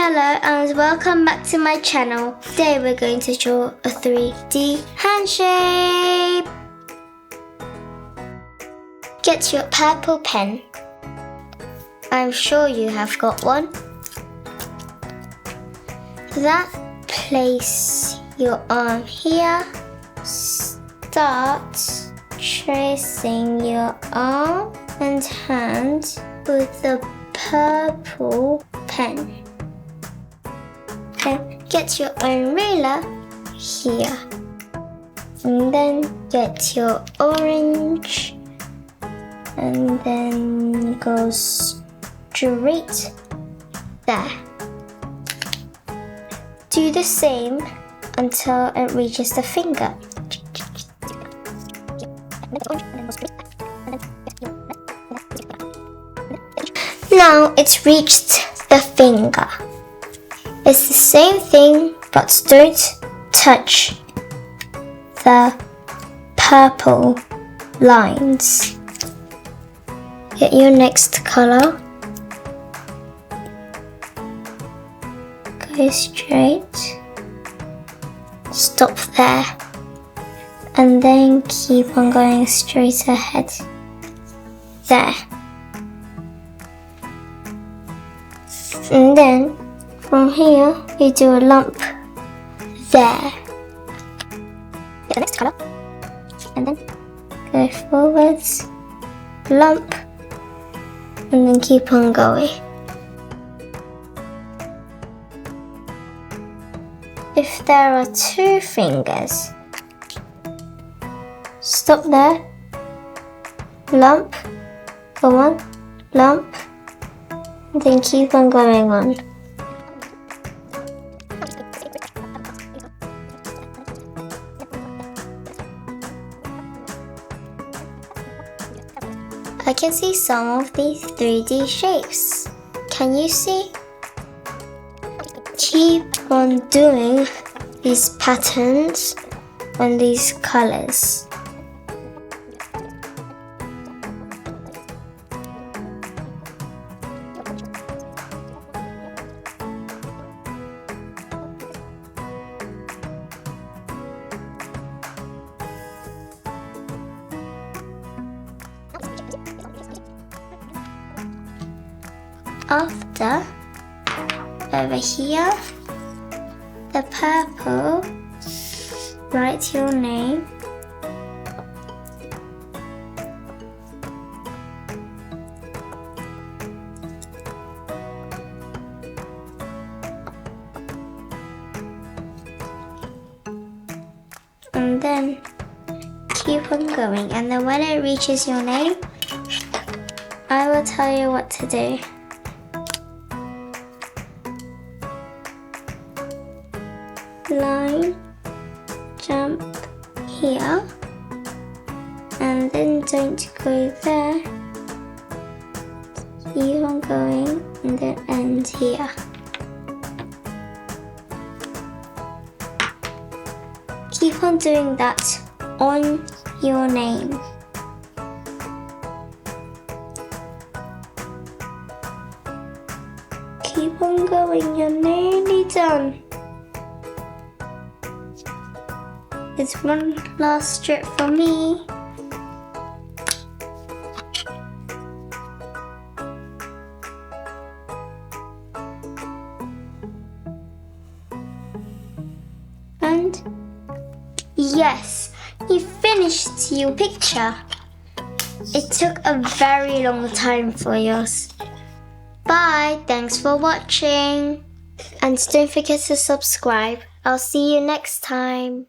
Hello and welcome back to my channel. Today we're going to draw a 3D hand shape. Get your purple pen. I'm sure you have got one. That, place your arm here. Start tracing your arm and hand with the purple pen. Then get your own ruler here. And then get your orange and then go straight there. Do the same until it reaches the finger. Now it's reached the finger. It's the same thing, but don't touch the purple lines. Get your next color. Go straight. Stop there. And then keep on going straight ahead. There. And then from here, you do a lump there. Get the next color. And then go forwards, lump, and then keep on going. If there are two fingers, stop there, lump, go on, lump, and then keep on going on. I can see some of these 3D shapes. Can you see? Keep on doing these patterns on these colors. After, over here, the purple, write your name. And then keep on going, and then when it reaches your name, I will tell you what to do. Line, jump here, and then don't go there. Keep on going and then end here. Keep on doing that on your name. Keep on going, you're nearly done. There's one last strip for me. And yes, you finished your picture. It took a very long time for yours. Bye, thanks for watching. And don't forget to subscribe. I'll see you next time.